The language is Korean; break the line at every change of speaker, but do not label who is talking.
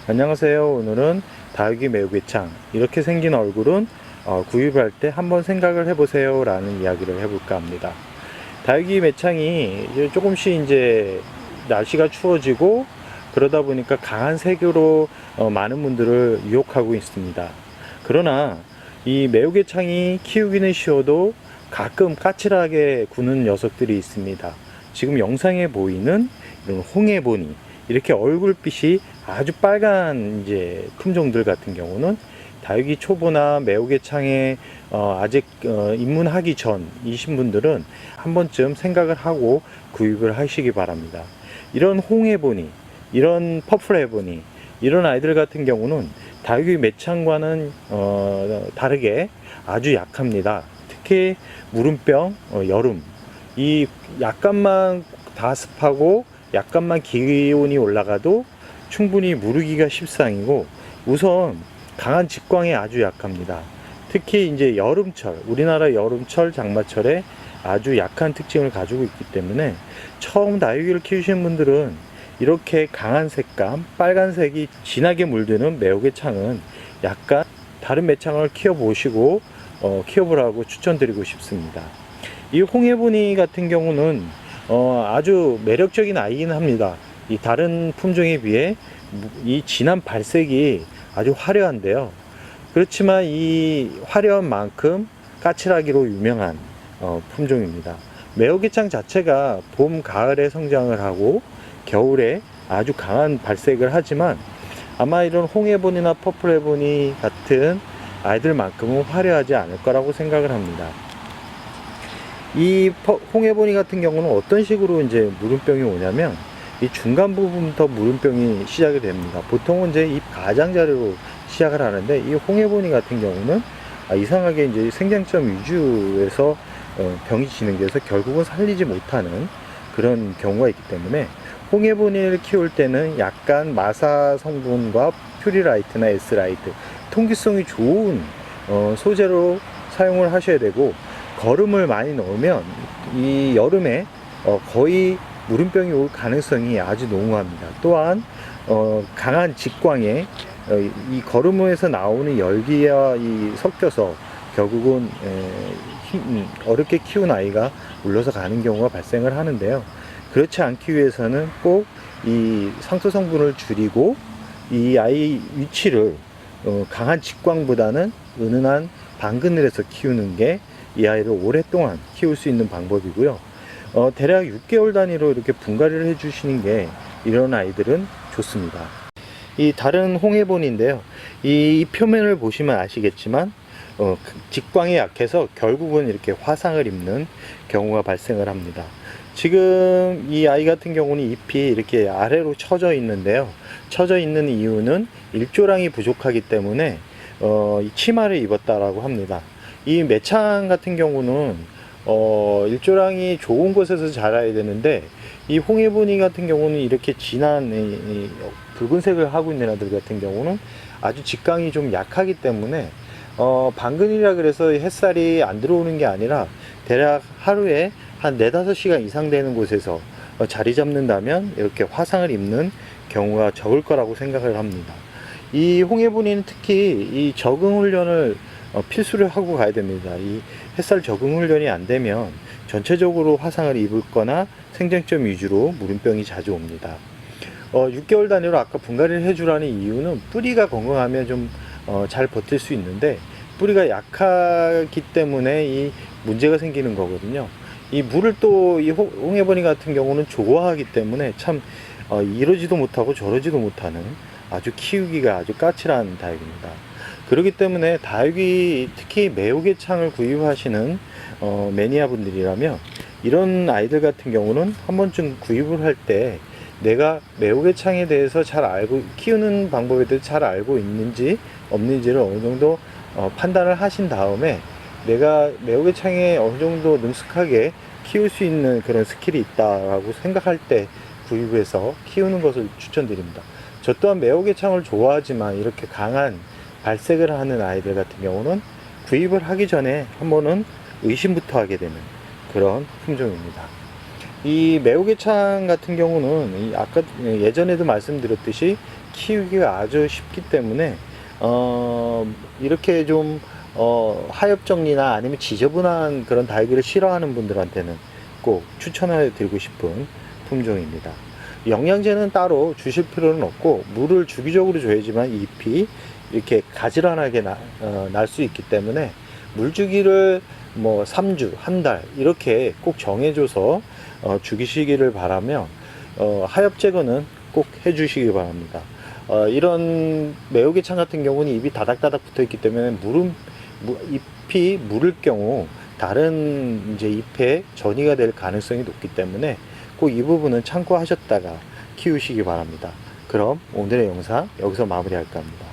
안녕하세요. 오늘은 다육이 매우개창, 이렇게 생긴 얼굴은 구입할 때 한번 생각을 해보세요 라는 이야기를 해볼까 합니다. 다육이 매창이 이제 조금씩 이제 날씨가 추워지고 그러다 보니까 강한 색으로 많은 분들을 유혹하고 있습니다. 그러나 이 매우개창이 키우기는 쉬워도 가끔 까칠하게 구는 녀석들이 있습니다. 지금 영상에 보이는 이런 홍해보니, 이렇게 얼굴빛이 아주 빨간 이제 품종들 같은 경우는 다육이 초보나 매우개창에 아직 입문하기 전이신 분들은 한 번쯤 생각을 하고 구입을 하시기 바랍니다. 이런 홍해보니, 이런 퍼플해보니, 이런 아이들 같은 경우는 다육이 매창과는 다르게 아주 약합니다. 특히 무름병, 여름, 이 약간만 다습하고 약간만 기온이 올라가도 충분히 무르기가 십상이고, 우선 강한 직광에 아주 약합니다. 특히 이제 여름철, 우리나라 여름철, 장마철에 아주 약한 특징을 가지고 있기 때문에 처음 다육이를 키우시는 분들은 이렇게 강한 색감, 빨간색이 진하게 물드는 매우개창은 약간 다른 매창을 키워보시고 키워보라고 추천드리고 싶습니다. 이 홍해보니 같은 경우는 아주 매력적인 아이긴 합니다. 이 다른 품종에 비해 이 진한 발색이 아주 화려한데요. 그렇지만 이 화려한 만큼 까칠하기로 유명한 품종입니다. 매우개창 자체가 봄, 가을에 성장을 하고 겨울에 아주 강한 발색을 하지만 아마 이런 홍해보니나 퍼플해보니 같은 아이들만큼은 화려하지 않을 거라고 생각을 합니다. 이 홍해보니 같은 경우는 어떤 식으로 이제 무름병이 오냐면 이 중간 부분부터 무름병이 시작이 됩니다. 보통은 이제 잎 가장자리로 시작을 하는데 이 홍해보니 같은 경우는 이상하게 이제 생장점 위주에서 병이 진행돼서 결국은 살리지 못하는 그런 경우가 있기 때문에 홍해보니를 키울 때는 약간 마사 성분과 퓨리라이트나 S라이트, 통기성이 좋은 소재로 사용을 하셔야 되고, 거름을 많이 넣으면 이 여름에 거의 무름병이 올 가능성이 아주 농후합니다. 또한 강한 직광에 이 거름에서 나오는 열기와 섞여서 결국은 어렵게 키운 아이가 물러서 가는 경우가 발생을 하는데요. 그렇지 않기 위해서는 꼭 이 상토 성분을 줄이고 이 아이 위치를 강한 직광보다는 은은한 방그늘에서 키우는 게 이 아이를 오랫동안 키울 수 있는 방법이고요. 대략 6개월 단위로 이렇게 분갈이를 해주시는 게 이런 아이들은 좋습니다. 이 다른 홍해본인데요. 이 표면을 보시면 아시겠지만 직광이 약해서 결국은 이렇게 화상을 입는 경우가 발생을 합니다. 지금 이 아이 같은 경우는 잎이 이렇게 아래로 처져 있는데요. 처져 있는 이유는 일조량이 부족하기 때문에 치마를 입었다라고 합니다. 이 매창 같은 경우는 일조량이 좋은 곳에서 자라야 되는데, 이 홍해보니 같은 경우는 이렇게 진한 붉은색을 하고 있는 애들 같은 경우는 아주 직광이 좀 약하기 때문에 방근이라 그래서 햇살이 안 들어오는 게 아니라 대략 하루에 한 4-5시간 이상 되는 곳에서 자리 잡는다면 이렇게 화상을 입는 경우가 적을 거라고 생각을 합니다. 이 홍해보니는 특히 이 적응 훈련을 필수를 하고 가야 됩니다. 이 햇살 적응 훈련이 안 되면 전체적으로 화상을 입을 거나 생장점 위주로 무름병이 자주 옵니다. 6개월 단위로 아까 분갈이를 해주라는 이유는 뿌리가 건강하면 좀 잘 버틸 수 있는데, 뿌리가 약하기 때문에 이 문제가 생기는 거거든요. 이 물을 또 이 홍해보니 같은 경우는 좋아하기 때문에 참 이러지도 못하고 저러지도 못하는 아주 키우기가 아주 까칠한 다육입니다. 그렇기 때문에 다육이, 특히 매우개창을 구입하시는 매니아 분들이라면 이런 아이들 같은 경우는 한 번쯤 구입을 할 때 내가 매우개창에 대해서 잘 알고, 키우는 방법에 대해서 잘 알고 있는지 없는지를 어느 정도 판단을 하신 다음에 내가 매우개창에 어느 정도 능숙하게 키울 수 있는 그런 스킬이 있다라고 생각할 때 구입해서 키우는 것을 추천드립니다. 저 또한 매우개창을 좋아하지만 이렇게 강한 발색을 하는 아이들 같은 경우는 구입을 하기 전에 한 번은 의심부터 하게 되는 그런 품종입니다. 이 매우개창 같은 경우는 아까 예전에도 말씀드렸듯이 키우기가 아주 쉽기 때문에 이렇게 좀 하엽 정리나 아니면 지저분한 그런 다육이를 싫어하는 분들한테는 꼭 추천해 드리고 싶은 품종입니다. 영양제는 따로 주실 필요는 없고, 물을 주기적으로 줘야지만 잎이 이렇게 가지런하게 날 수 있기 때문에 물주기를 뭐 3주, 한 달 이렇게 꼭 정해줘서 죽이시기를 바라며, 하엽 제거는 꼭 해주시기 바랍니다. 이런 매우개창 같은 경우는 잎이 다닥다닥 붙어 있기 때문에 잎이 무를 경우 다른 이제 잎에 전이가 될 가능성이 높기 때문에 꼭 이 부분은 참고하셨다가 키우시기 바랍니다. 그럼 오늘의 영상 여기서 마무리할까 합니다.